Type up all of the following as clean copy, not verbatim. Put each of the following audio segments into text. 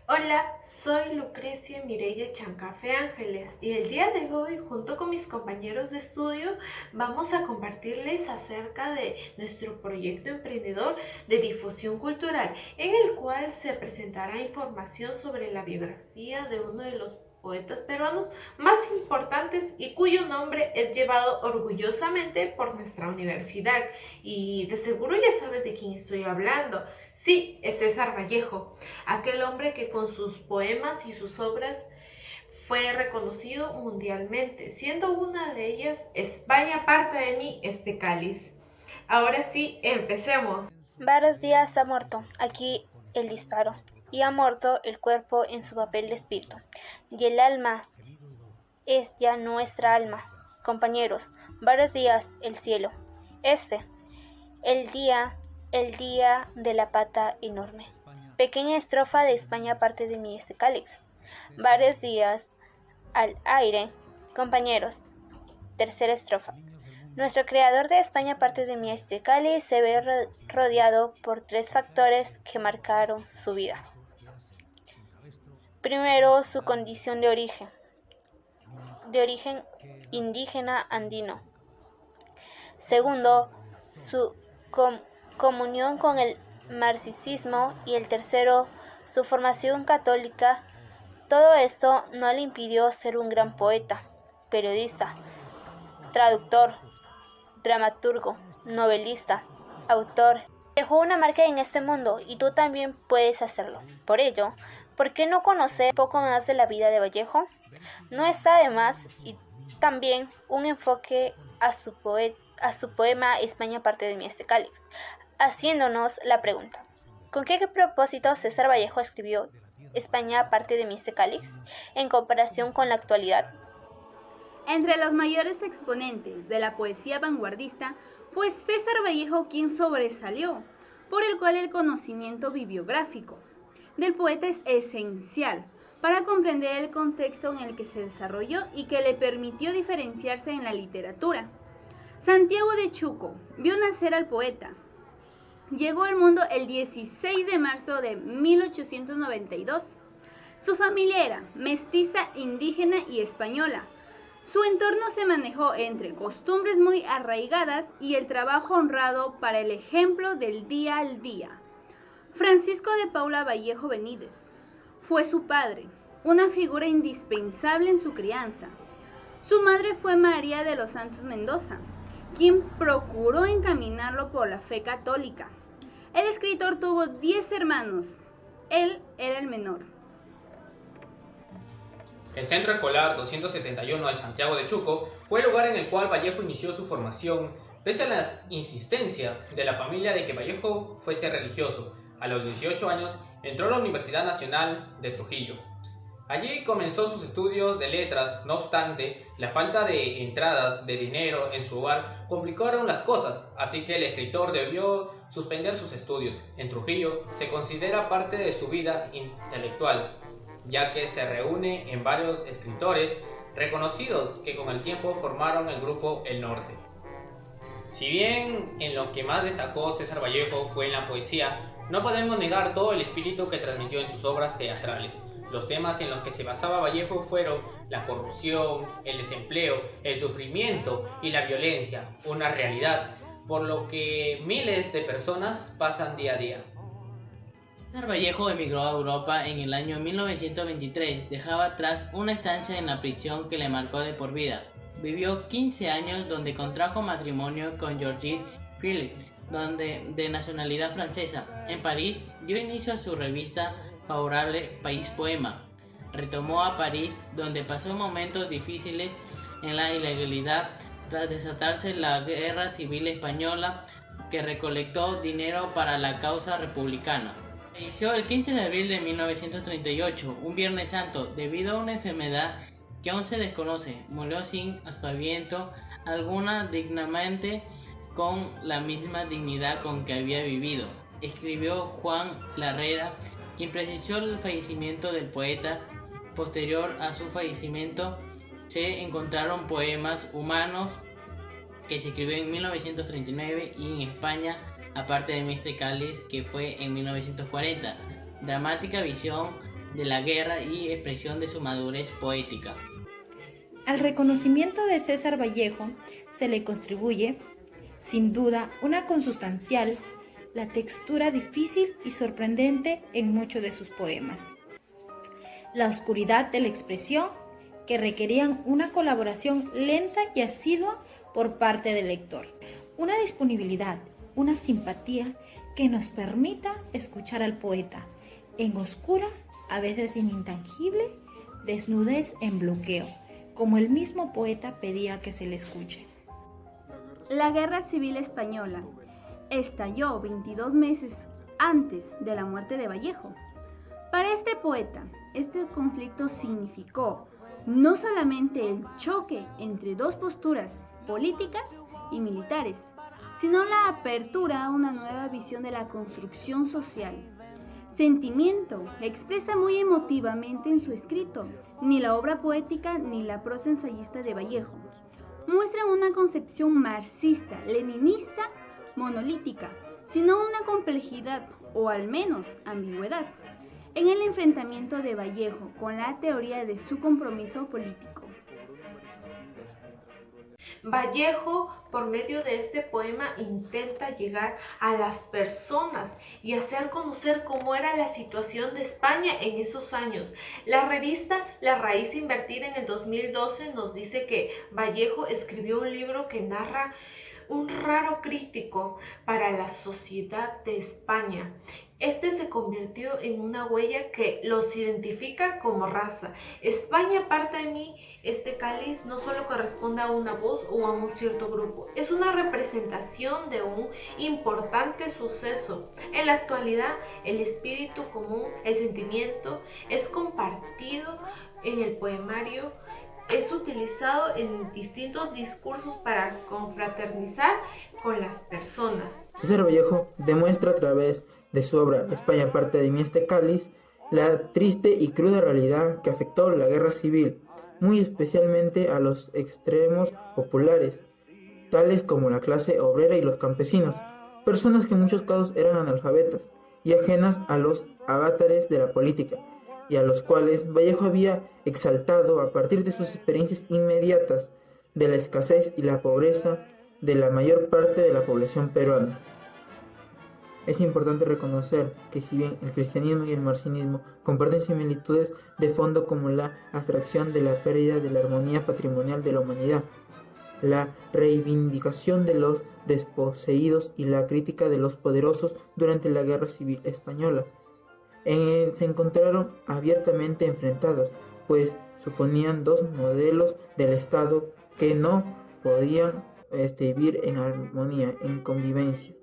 Hola, soy Lucrecia Mireya Chancafe Ángeles y el día de hoy, junto con mis compañeros de estudio, vamos a compartirles acerca de nuestro proyecto emprendedor de difusión cultural, en el cual se presentará información sobre la biografía de uno de los poetas peruanos más importantes y cuyo nombre es llevado orgullosamente por nuestra universidad. Y de seguro ya sabes de quién estoy hablando. Sí, es César Vallejo, aquel hombre que con sus poemas y sus obras fue reconocido mundialmente, siendo una de ellas España parte de mí este cáliz. Ahora sí, empecemos. Varios días ha muerto aquí el disparo, y ha muerto el cuerpo en su papel de espíritu, y el alma es ya nuestra alma. Compañeros, varios días el cielo, este, el día de la pata enorme. Pequeña estrofa de España parte de mí este cáliz. Varios días al aire, compañeros. Tercera estrofa. Nuestro creador de España parte de mí este cáliz se ve rodeado por tres factores que marcaron su vida. Primero, su condición de origen indígena andino. Segundo, su comunión con el marxismo y el tercero, su formación católica. Todo esto no le impidió ser un gran poeta, periodista, traductor, dramaturgo, novelista, autor. Dejó una marca en este mundo y tú también puedes hacerlo. Por ello, ¿por qué no conocer un poco más de la vida de Vallejo? No está de más y también un enfoque a su poema España parte de mí este cáliz, haciéndonos la pregunta: ¿con qué propósito César Vallejo escribió España parte de mí este cáliz en comparación con la actualidad? Entre los mayores exponentes de la poesía vanguardista fue César Vallejo quien sobresalió, por el cual el conocimiento bibliográfico del poeta es esencial para comprender el contexto en el que se desarrolló y que le permitió diferenciarse en la literatura. Santiago de Chuco vio nacer al poeta. Llegó al mundo el 16 de marzo de 1892. Su familia era mestiza, indígena y española. Su entorno se manejó entre costumbres muy arraigadas y el trabajo honrado para el ejemplo del día al día. Francisco de Paula Vallejo Benítez fue su padre, una figura indispensable en su crianza. Su madre fue María de los Santos Mendoza, quien procuró encaminarlo por la fe católica. El escritor tuvo 10 hermanos, él era el menor. El Centro Escolar 271 de Santiago de Chuco fue el lugar en el cual Vallejo inició su formación, pese a la insistencia de la familia de que Vallejo fuese religioso. A los 18 años entró a la Universidad Nacional de Trujillo. Allí comenzó sus estudios de letras. No obstante, la falta de entradas de dinero en su hogar complicaron las cosas, así que el escritor debió suspender sus estudios. En Trujillo se considera parte de su vida intelectual, ya que se reúne en varios escritores reconocidos que con el tiempo formaron el grupo El Norte. Si bien en lo que más destacó César Vallejo fue en la poesía, no podemos negar todo el espíritu que transmitió en sus obras teatrales. Los temas en los que se basaba Vallejo fueron la corrupción, el desempleo, el sufrimiento y la violencia, una realidad, por lo que miles de personas pasan día a día. César Vallejo emigró a Europa en el año 1923, dejaba atrás una estancia en la prisión que le marcó de por vida. Vivió 15 años donde contrajo matrimonio con Georgette Philips, de nacionalidad francesa. En París dio inicio a su revista favorable País Poema. Retomó a París, donde pasó momentos difíciles en la ilegalidad tras desatarse la Guerra Civil Española, que recolectó dinero para la causa republicana. Falleció el 15 de abril de 1938, un Viernes Santo, debido a una enfermedad que aún se desconoce. Murió sin aspaviento alguna, dignamente, con la misma dignidad con que había vivido. Escribió Juan Larrera, quien precisó el fallecimiento del poeta. Posterior a su fallecimiento se encontraron poemas humanos que se escribió en 1939 y en España, aparte de Este Cáliz, que fue en 1940. Dramática visión de la guerra y expresión de su madurez poética. Al reconocimiento de César Vallejo se le contribuye, sin duda, una consustancial, la textura difícil y sorprendente en muchos de sus poemas, la oscuridad de la expresión que requerían una colaboración lenta y asidua por parte del lector, una disponibilidad, una simpatía que nos permita escuchar al poeta en oscura, a veces en intangible, desnudez en bloqueo, como el mismo poeta pedía que se le escuche. La Guerra Civil Española estalló 22 meses antes de la muerte de Vallejo. Para este poeta, este conflicto significó no solamente el choque entre dos posturas políticas y militares, sino la apertura a una nueva visión de la construcción social. Sentimiento expresa muy emotivamente en su escrito, ni la obra poética ni la prosa ensayista de Vallejo muestran una concepción marxista, leninista, monolítica, sino una complejidad o al menos ambigüedad en el enfrentamiento de Vallejo con la teoría de su compromiso político. Vallejo, por medio de este poema, intenta llegar a las personas y hacer conocer cómo era la situación de España en esos años. La revista La Raíz Invertida en el 2012 nos dice que Vallejo escribió un libro que narra un raro crítico para la sociedad de España. Este se convirtió en una huella que los identifica como raza. España, parte de mí, este cáliz no solo corresponde a una voz o a un cierto grupo, es una representación de un importante suceso. En la actualidad, el espíritu común, el sentimiento, es compartido en el poemario, es utilizado en distintos discursos para confraternizar con las personas. César Vallejo demuestra a través de su obra España, parte de mí, este cáliz, la triste y cruda realidad que afectó la guerra civil, muy especialmente a los extremos populares, tales como la clase obrera y los campesinos, personas que en muchos casos eran analfabetas y ajenas a los avatares de la política, y a los cuales Vallejo había exaltado a partir de sus experiencias inmediatas de la escasez y la pobreza de la mayor parte de la población peruana. Es importante reconocer que si bien el cristianismo y el marxismo comparten similitudes de fondo como la abstracción de la pérdida de la armonía patrimonial de la humanidad, la reivindicación de los desposeídos y la crítica de los poderosos durante la Guerra Civil Española, se encontraron abiertamente enfrentadas, pues suponían dos modelos del Estado que no podían vivir en armonía, en convivencia.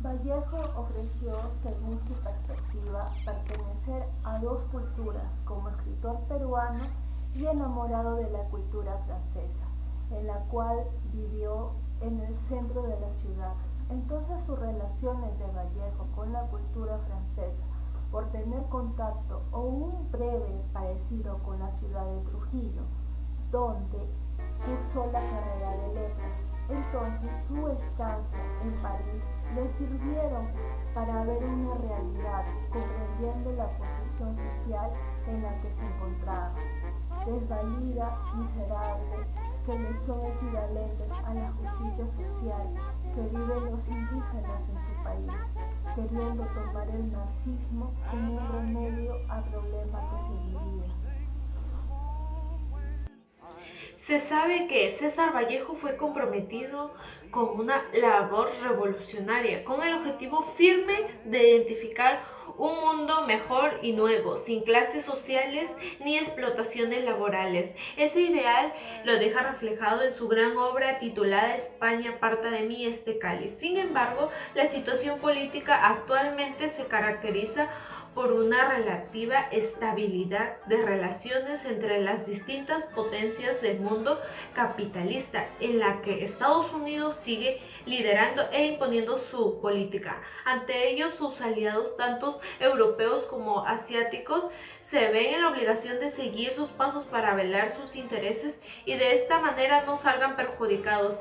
Vallejo ofreció, según su perspectiva, pertenecer a dos culturas como escritor peruano y enamorado de la cultura francesa, en la cual vivió en el centro de la ciudad. Entonces sus relaciones de Vallejo con la cultura francesa, por tener contacto o un breve parecido con la ciudad de Trujillo, donde cursó la carrera de letras, entonces su estancia en París le sirvieron para ver una realidad, comprendiendo la posición social en la que se encontraba, desvalida, miserable, que le son equivalentes a la justicia social que viven los indígenas en su país, queriendo tomar el marxismo como un remedio al problema que se vivía. Se sabe que César Vallejo fue comprometido con una labor revolucionaria, con el objetivo firme de identificar un mundo mejor y nuevo, sin clases sociales ni explotaciones laborales. Ese ideal lo deja reflejado en su gran obra titulada España, parte de mí, este cáliz. Sin embargo, la situación política actualmente se caracteriza por una relativa estabilidad de relaciones entre las distintas potencias del mundo capitalista, en la que Estados Unidos sigue liderando e imponiendo su política. Ante ello, sus aliados, tanto europeos como asiáticos, se ven en la obligación de seguir sus pasos para velar sus intereses y de esta manera no salgan perjudicados.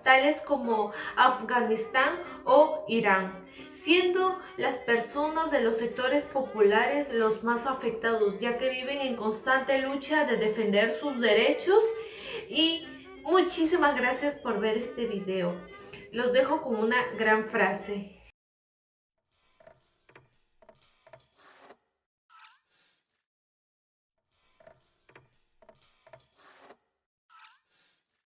tales como Afganistán o Irán, siendo las personas de los sectores populares los más afectados, ya que viven en constante lucha de defender sus derechos. Y muchísimas gracias por ver este video. Los dejo con una gran frase.